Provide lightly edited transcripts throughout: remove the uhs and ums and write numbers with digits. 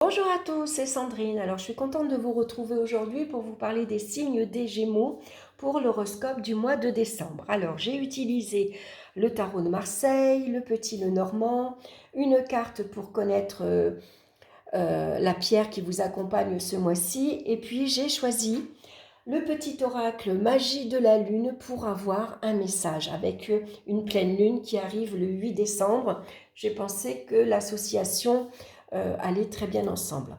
Bonjour à tous, c'est Sandrine. Alors, je suis contente de vous retrouver aujourd'hui pour vous parler des signes des Gémeaux pour l'horoscope du mois de décembre. Alors, j'ai utilisé le tarot de Marseille, le petit Lenormand, une carte pour connaître la pierre qui vous accompagne ce mois-ci, et puis j'ai choisi le petit oracle magie de la lune pour avoir un message avec une pleine lune qui arrive le 8 décembre. J'ai pensé que l'association allait très bien ensemble.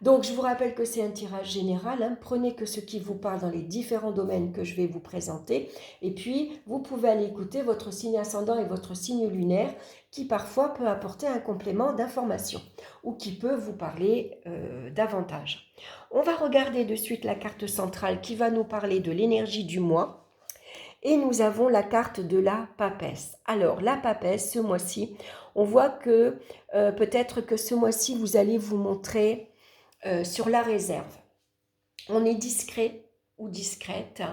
Donc, je vous rappelle que c'est un tirage général, hein. Prenez que ce qui vous parle dans les différents domaines que je vais vous présenter. Et puis, vous pouvez aller écouter votre signe ascendant et votre signe lunaire qui parfois peut apporter un complément d'information ou qui peut vous parler davantage. On va regarder de suite la carte centrale qui va nous parler de l'énergie du mois. Et nous avons la carte de la papesse. Alors, la papesse, ce mois-ci, on voit que peut-être que ce mois-ci, vous allez vous montrer sur la réserve. On est discret ou discrète,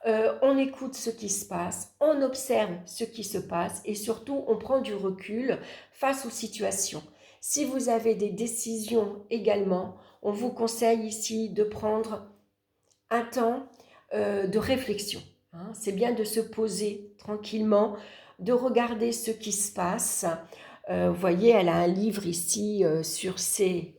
on écoute ce qui se passe, on observe ce qui se passe et surtout on prend du recul face aux situations. Si vous avez des décisions également, on vous conseille ici de prendre un temps de réflexion. Hein. C'est bien de se poser tranquillement, de regarder ce qui se passe. Vous voyez, elle a un livre ici sur ses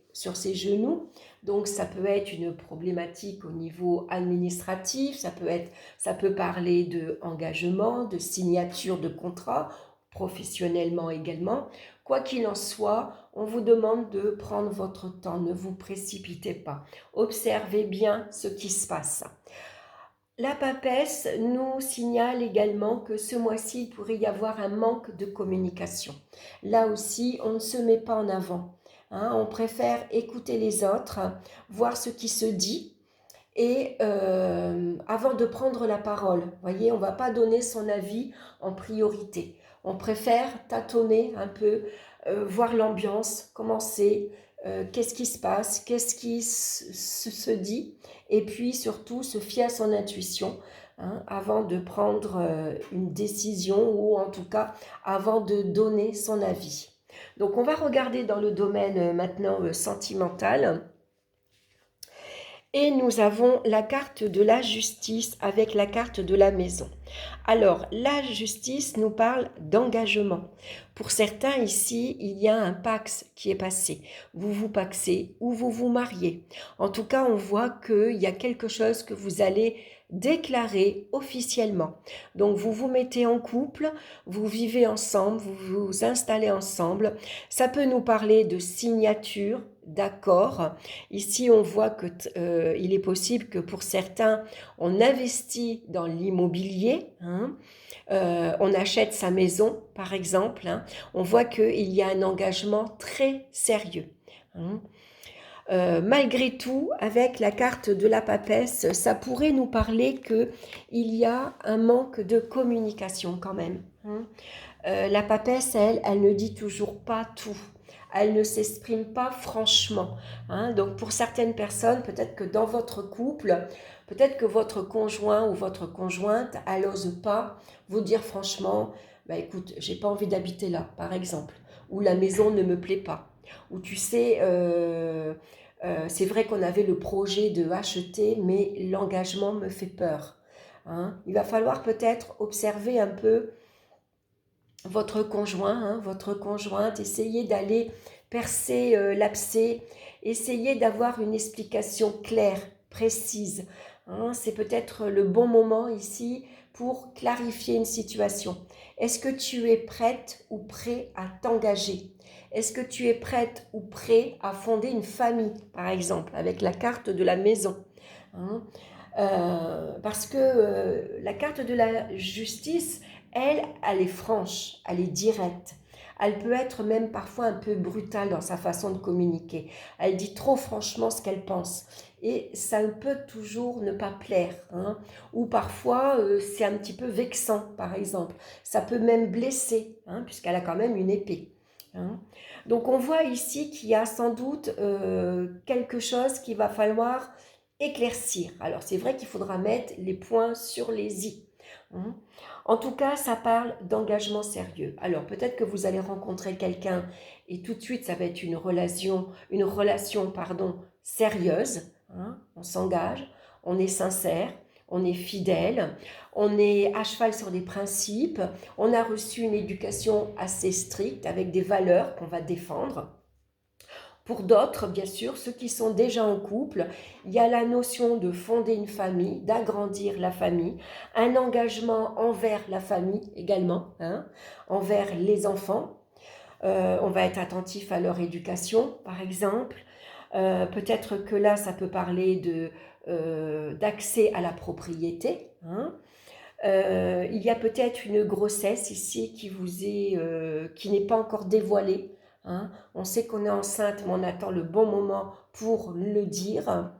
genoux. Donc, ça peut être une problématique au niveau administratif, ça peut parler de engagement, de signature de contrat, professionnellement également. Quoi qu'il en soit, on vous demande de prendre votre temps, ne vous précipitez pas. Observez bien ce qui se passe. La papesse nous signale également que ce mois-ci, il pourrait y avoir un manque de communication. Là aussi, on ne se met pas en avant. Hein, on préfère écouter les autres, voir ce qui se dit et avant de prendre la parole. Vous voyez, on ne va pas donner son avis en priorité. On préfère tâtonner un peu, voir l'ambiance, comment c'est, qu'est-ce qui se passe, qu'est-ce qui se dit, et puis surtout se fier à son intuition, hein, avant de prendre une décision ou en tout cas avant de donner son avis. Donc on va regarder dans le domaine maintenant sentimental. Et nous avons la carte de la justice avec la carte de la maison. Alors, la justice nous parle d'engagement. Pour certains ici, il y a un pax qui est passé. Vous vous paxez ou vous vous mariez. En tout cas, on voit qu'il y a quelque chose que vous allez déclarer officiellement. Donc, vous vous mettez en couple, vous vivez ensemble, vous vous installez ensemble. Ça peut nous parler de signature, d'accord. Ici, on voit que il est possible que pour certains, on investit dans l'immobilier, hein. On achète sa maison, par exemple, hein. On voit qu'il y a un engagement très sérieux, hein. Malgré tout, avec la carte de la papesse, ça pourrait nous parler qu'il y a un manque de communication quand même, hein. La papesse, elle ne dit toujours pas tout. Elle ne s'exprime pas franchement, hein. Donc pour certaines personnes, peut-être que dans votre couple, peut-être que votre conjoint ou votre conjointe, elle n'ose pas vous dire franchement, bah écoute, j'ai pas envie d'habiter là, par exemple, ou la maison ne me plaît pas, ou tu sais, c'est vrai qu'on avait le projet de acheter, mais l'engagement me fait peur, hein. Il va falloir peut-être observer un peu votre conjoint, hein, votre conjointe, essayez d'aller percer l'abcès, essayez d'avoir une explication claire, précise, hein. C'est peut-être le bon moment ici pour clarifier une situation. Est-ce que tu es prête ou prêt à t'engager? Est-ce que tu es prête ou prêt à fonder une famille, par exemple, avec la carte de la maison, hein. Parce que la carte de la justice, elle est franche, elle est directe. Elle peut être même parfois un peu brutale dans sa façon de communiquer. Elle dit trop franchement ce qu'elle pense. Et ça peut toujours ne pas plaire, hein. Ou parfois, c'est un petit peu vexant, par exemple. Ça peut même blesser, hein, puisqu'elle a quand même une épée, hein. Donc on voit ici qu'il y a sans doute quelque chose qu'il va falloir éclaircir. Alors c'est vrai qu'il faudra mettre les points sur les i. Hein. En tout cas, ça parle d'engagement sérieux. Alors, peut-être que vous allez rencontrer quelqu'un et tout de suite, ça va être une relation, pardon, sérieuse. Hein. On s'engage, on est sincère, on est fidèle, on est à cheval sur des principes, on a reçu une éducation assez stricte avec des valeurs qu'on va défendre. Pour d'autres, bien sûr, ceux qui sont déjà en couple, il y a la notion de fonder une famille, d'agrandir la famille, un engagement envers la famille également, hein, envers les enfants. On va être attentif à leur éducation, par exemple. Peut-être que là, ça peut parler d'accès à la propriété. Hein. Il y a peut-être une grossesse ici qui n'est pas encore dévoilée. Hein. On sait qu'on est enceinte, mais on attend le bon moment pour le dire.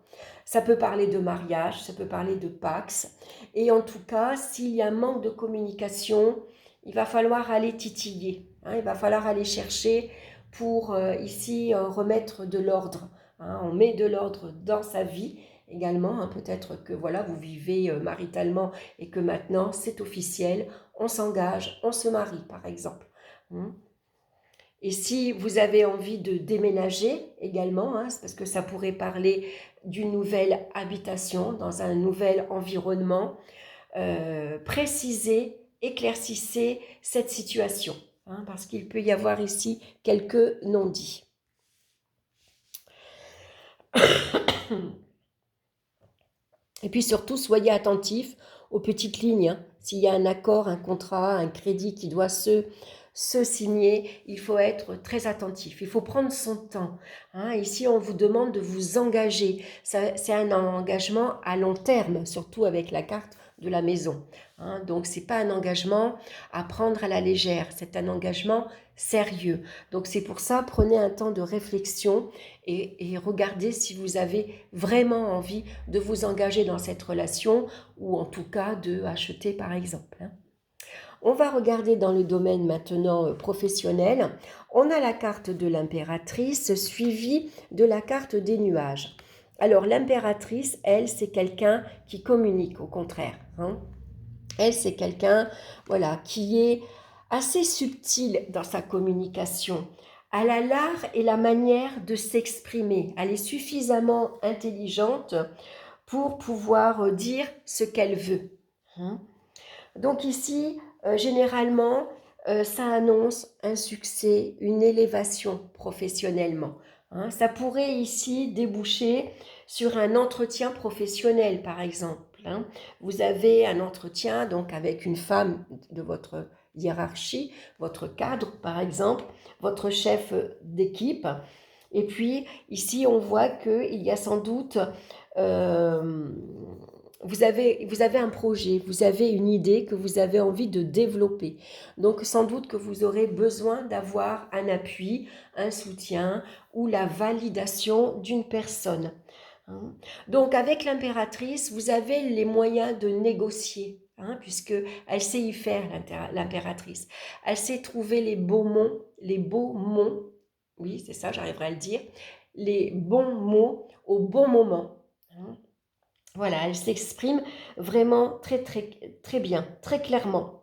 Ça peut parler de mariage, ça peut parler de Pax. Et en tout cas, s'il y a un manque de communication, il va falloir aller titiller. Hein. Il va falloir aller chercher pour ici remettre de l'ordre. Hein. On met de l'ordre dans sa vie également. Hein. Peut-être que voilà, vous vivez maritalement et que maintenant c'est officiel, on s'engage, on se marie par exemple. Hein. Et si vous avez envie de déménager également, hein, c'est parce que ça pourrait parler d'une nouvelle habitation dans un nouvel environnement, précisez, éclaircissez cette situation, hein, parce qu'il peut y avoir ici quelques non-dits. Et puis surtout, soyez attentifs aux petites lignes. Hein. S'il y a un accord, un contrat, un crédit qui doit se signer, il faut être très attentif. Il faut prendre son temps. Hein. Ici, on vous demande de vous engager. C'est un engagement à long terme, surtout avec la carte de la maison. Hein. Donc, ce n'est pas un engagement à prendre à la légère. C'est un engagement sérieux. Donc, c'est pour ça, prenez un temps de réflexion et regardez si vous avez vraiment envie de vous engager dans cette relation ou en tout cas de acheter par exemple. Hein. On va regarder dans le domaine maintenant professionnel. On a la carte de l'impératrice suivie de la carte des nuages. Alors l'impératrice, elle, c'est quelqu'un qui communique au contraire. Hein. Elle, c'est quelqu'un voilà, qui est assez subtil dans sa communication. Elle a l'art et la manière de s'exprimer. Elle est suffisamment intelligente pour pouvoir dire ce qu'elle veut. Hein. Donc ici, généralement, ça annonce un succès, une élévation professionnellement. Hein. Ça pourrait ici déboucher sur un entretien professionnel, par exemple. Hein. Vous avez un entretien donc avec une femme de votre hiérarchie, votre cadre, par exemple, votre chef d'équipe. Et puis ici, on voit qu'il y a sans doute vous avez un projet, vous avez une idée que vous avez envie de développer. Donc sans doute que vous aurez besoin d'avoir un appui, un soutien ou la validation d'une personne. Hein. Donc avec l'impératrice, vous avez les moyens de négocier. Hein, puisqu'elle sait y faire, l'impératrice. Elle sait trouver les beaux mots, oui, c'est ça, j'arriverai à le dire, les bons mots au bon moment. Hein. Voilà, elle s'exprime vraiment très, très, très bien, très clairement.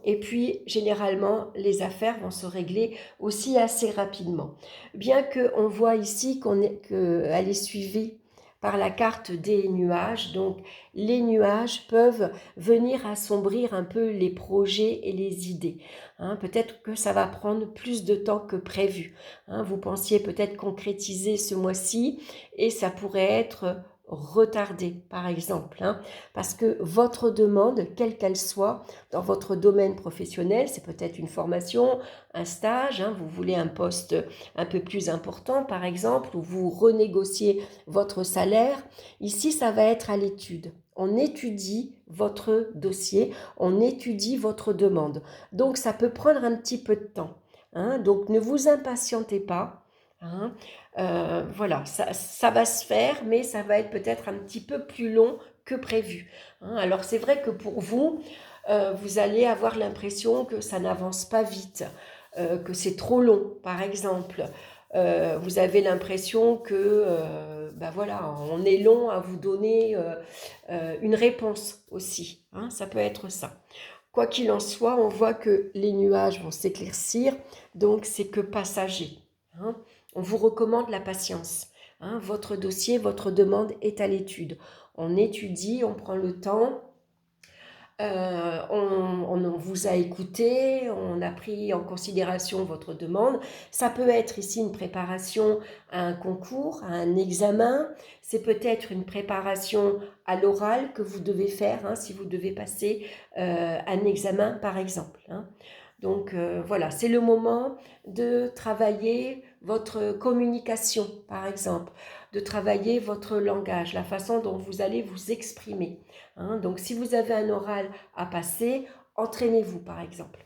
Et puis, généralement, les affaires vont se régler aussi assez rapidement. Bien qu'on voit ici qu'elle est suivie par la carte des nuages. Donc, les nuages peuvent venir assombrir un peu les projets et les idées. Hein, peut-être que ça va prendre plus de temps que prévu. Hein, vous pensiez peut-être concrétiser ce mois-ci et ça pourrait être retardé, par exemple, hein, parce que votre demande, quelle qu'elle soit, dans votre domaine professionnel, c'est peut-être une formation, un stage, hein, vous voulez un poste un peu plus important, par exemple, ou vous renégociez votre salaire. Ici, ça va être à l'étude. On étudie votre dossier, on étudie votre demande. Donc, ça peut prendre un petit peu de temps. Hein, donc, ne vous impatientez pas. Hein. Voilà, ça va se faire, mais ça va être peut-être un petit peu plus long que prévu. Hein. Alors c'est vrai que pour vous, vous allez avoir l'impression que ça n'avance pas vite, que c'est trop long, par exemple. vous avez l'impression que, ben voilà, on est long à vous donner une réponse aussi, hein, ça peut être ça. Quoi qu'il en soit, on voit que les nuages vont s'éclaircir, donc c'est que passager, hein. On vous recommande la patience, hein. Votre dossier, votre demande est à l'étude. On étudie, on prend le temps. On vous a écouté, on a pris en considération votre demande. Ça peut être ici une préparation à un concours, à un examen. C'est peut-être une préparation à l'oral que vous devez faire, hein, si vous devez passer un examen, par exemple, hein. Donc voilà, c'est le moment de travailler votre communication, par exemple, de travailler votre langage, la façon dont vous allez vous exprimer, hein. Donc si vous avez un oral à passer, entraînez-vous, par exemple.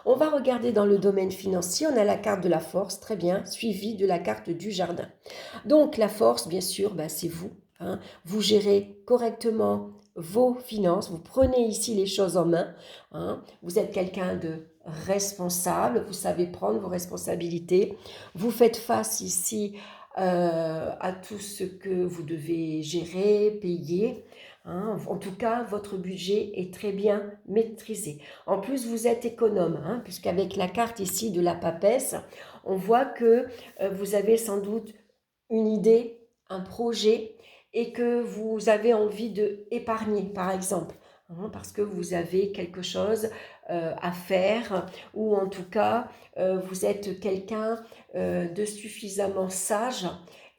On va regarder dans le domaine financier, on a la carte de la force, très bien, suivie de la carte du jardin. Donc la force, bien sûr, ben, c'est vous, hein. Vous gérez correctement vos finances, vous prenez ici les choses en main, hein. Vous êtes quelqu'un de responsable, vous savez prendre vos responsabilités, vous faites face ici à tout ce que vous devez gérer, payer, hein. En tout cas, votre budget est très bien maîtrisé. En plus, vous êtes économe, hein, puisqu'avec la carte ici de la papesse, on voit que vous avez sans doute une idée, un projet, et que vous avez envie de épargner, par exemple, hein, parce que vous avez quelque chose à faire, ou en tout cas, vous êtes quelqu'un de suffisamment sage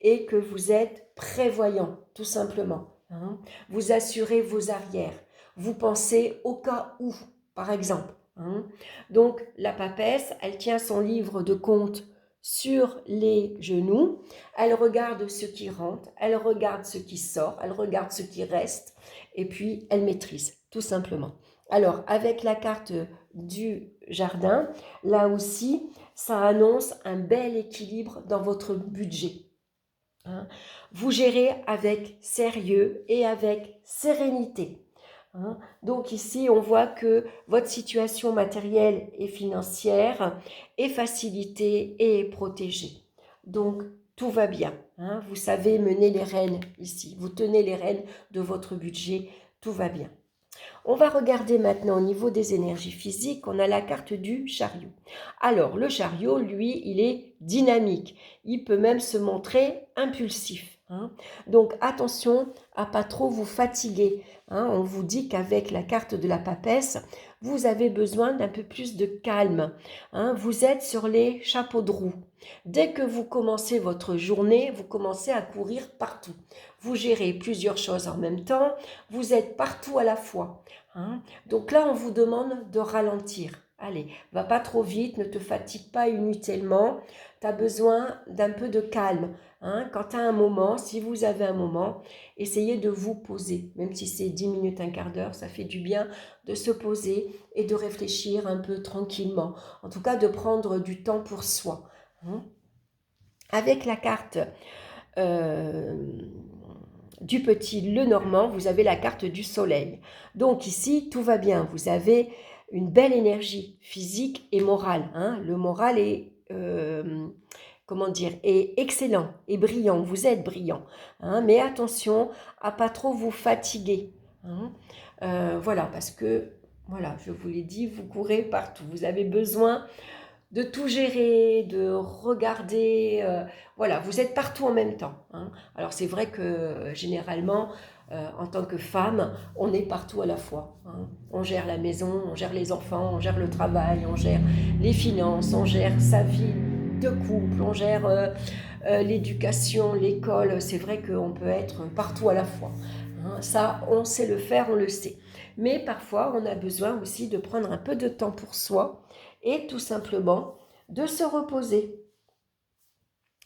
et que vous êtes prévoyant, tout simplement, hein. Vous assurez vos arrières, vous pensez au cas où, par exemple, hein. Donc, la papesse, elle tient son livre de compte sur les genoux, elle regarde ce qui rentre, elle regarde ce qui sort, elle regarde ce qui reste, et puis elle maîtrise, tout simplement. Alors, avec la carte du jardin, là aussi, ça annonce un bel équilibre dans votre budget, hein. Vous gérez avec sérieux et avec sérénité, hein. Donc ici, on voit que votre situation matérielle et financière est facilitée et est protégée. Donc, tout va bien, hein. Vous savez mener les rênes ici. Vous tenez les rênes de votre budget. Tout va bien. On va regarder maintenant au niveau des énergies physiques, on a la carte du chariot. Alors, le chariot, lui, il est dynamique. Il peut même se montrer impulsif, hein. Donc, attention à pas trop vous fatiguer, hein. On vous dit qu'avec la carte de la papesse, vous avez besoin d'un peu plus de calme, hein. Vous êtes sur les chapeaux de roue. Dès que vous commencez votre journée, vous commencez à courir partout. Vous gérez plusieurs choses en même temps, vous êtes partout à la fois, hein. Donc là, on vous demande de ralentir. Allez, va pas trop vite, ne te fatigue pas inutilement. Tu as besoin d'un peu de calme, hein. Quand tu as un moment, si vous avez un moment, essayez de vous poser. Même si c'est 10 minutes, un quart d'heure, ça fait du bien de se poser et de réfléchir un peu tranquillement. En tout cas, de prendre du temps pour soi, hein. Avec la carte du petit Lenormand, vous avez la carte du soleil. Donc ici, tout va bien. Vous avez une belle énergie physique et morale, hein. Le moral est, comment dire, est excellent et brillant. Vous êtes brillant, hein. Mais attention à pas trop vous fatiguer, hein. Voilà, parce que, voilà, je vous l'ai dit, vous courez partout. Vous avez besoin de tout gérer, de regarder, voilà, vous êtes partout en même temps, hein. Alors c'est vrai que généralement, en tant que femme, on est partout à la fois, hein. On gère la maison, on gère les enfants, on gère le travail, on gère les finances, on gère sa vie de couple, on gère l'éducation, l'école. C'est vrai qu'on peut être partout à la fois, hein. Ça, on sait le faire, on le sait. Mais parfois, on a besoin aussi de prendre un peu de temps pour soi et tout simplement de se reposer.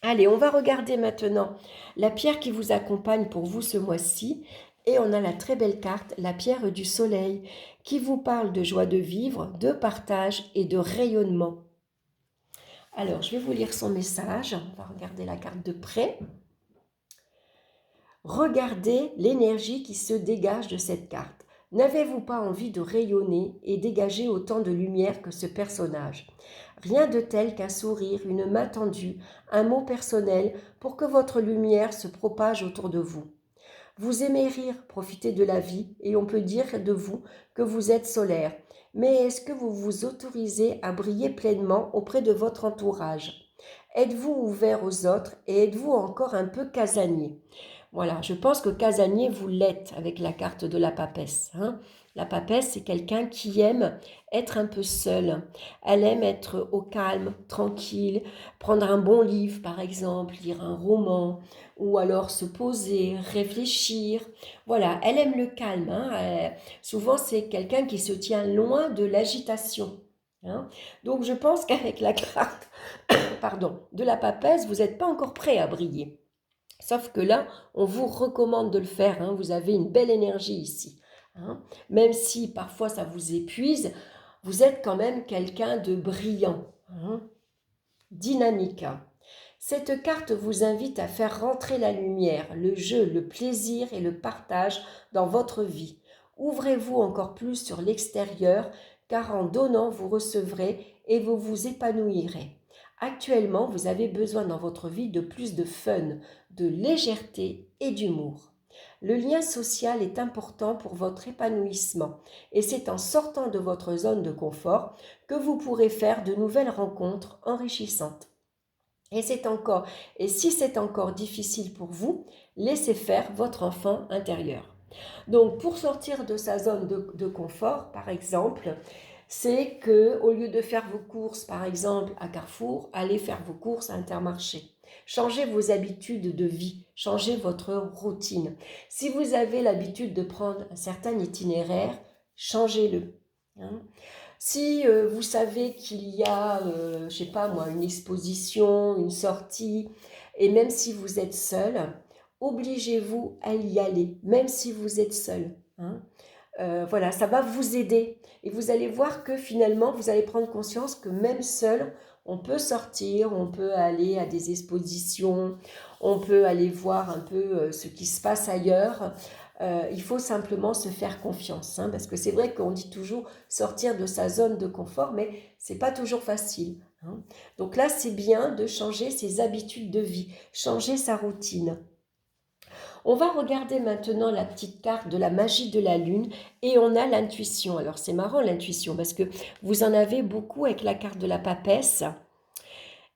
Allez, on va regarder maintenant la pierre qui vous accompagne pour vous ce mois-ci. Et on a la très belle carte, la pierre du soleil, qui vous parle de joie de vivre, de partage et de rayonnement. Alors, je vais vous lire son message. On va regarder la carte de près. Regardez l'énergie qui se dégage de cette carte. N'avez-vous pas envie de rayonner et dégager autant de lumière que ce personnage? Rien de tel qu'un sourire, une main tendue, un mot personnel pour que votre lumière se propage autour de vous. Vous aimez rire, profiter de la vie, et on peut dire de vous que vous êtes solaire. Mais est-ce que vous vous autorisez à briller pleinement auprès de votre entourage? Êtes-vous ouvert aux autres et êtes-vous encore un peu casanier? Voilà, je pense que casanier, vous l'êtes avec la carte de la papesse, hein. La papesse, c'est quelqu'un qui aime être un peu seul. Elle aime être au calme, tranquille, prendre un bon livre, par exemple, lire un roman, ou alors se poser, réfléchir. Voilà, elle aime le calme, hein. Souvent, c'est quelqu'un qui se tient loin de l'agitation, hein. Donc, je pense qu'avec la carte, pardon, de la papesse, vous n'êtes pas encore prêt à briller. Sauf que là, on vous recommande de le faire, hein. Vous avez une belle énergie ici, hein. Même si parfois ça vous épuise, vous êtes quand même quelqu'un de brillant, hein, dynamique. Cette carte vous invite à faire rentrer la lumière, le jeu, le plaisir et le partage dans votre vie. Ouvrez-vous encore plus sur l'extérieur, car en donnant, vous recevrez et vous vous épanouirez. Actuellement, vous avez besoin dans votre vie de plus de fun, de légèreté et d'humour. Le lien social est important pour votre épanouissement et c'est en sortant de votre zone de confort que vous pourrez faire de nouvelles rencontres enrichissantes. Et si c'est encore difficile pour vous, laissez faire votre enfant intérieur. Donc, pour sortir de sa zone de confort, par exemple, c'est que au lieu de faire vos courses, par exemple, à Carrefour, allez faire vos courses à Intermarché. Changez vos habitudes de vie, changez votre routine. Si vous avez l'habitude de prendre un certain itinéraire, changez-le, hein. Si vous savez qu'il y a, je ne sais pas moi, une exposition, une sortie, et même si vous êtes seul, obligez-vous à y aller, même si vous êtes seul, hein. Voilà, ça va vous aider. Et vous allez voir que finalement, vous allez prendre conscience que même seul, on peut sortir, on peut aller à des expositions, on peut aller voir un peu ce qui se passe ailleurs. Il faut simplement se faire confiance, hein, parce que c'est vrai qu'on dit toujours sortir de sa zone de confort, mais c'est pas toujours facile, hein. Donc là, c'est bien de changer ses habitudes de vie, changer sa routine. On va regarder maintenant la petite carte de la magie de la lune et on a l'intuition. Alors c'est marrant l'intuition parce que vous en avez beaucoup avec la carte de la papesse.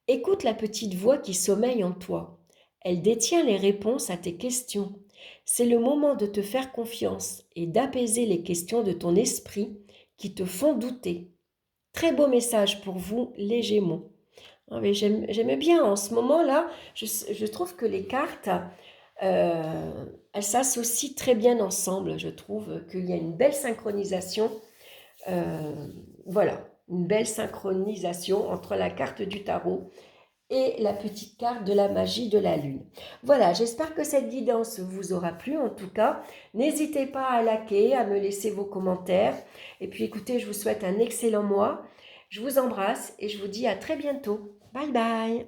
Écoute la petite voix qui sommeille en toi. Elle détient les réponses à tes questions. C'est le moment de te faire confiance et d'apaiser les questions de ton esprit qui te font douter. Très beau message pour vous, les Gémeaux. Ah, mais j'aime bien en ce moment-là, je trouve que les cartes, elles s'associent très bien ensemble. Je trouve qu'il y a une belle synchronisation. Voilà, une belle synchronisation entre la carte du tarot et la petite carte de la magie de la lune. Voilà, j'espère que cette guidance vous aura plu. En tout cas, n'hésitez pas à liker, à me laisser vos commentaires. Et puis écoutez, je vous souhaite un excellent mois. Je vous embrasse et je vous dis à très bientôt. Bye bye.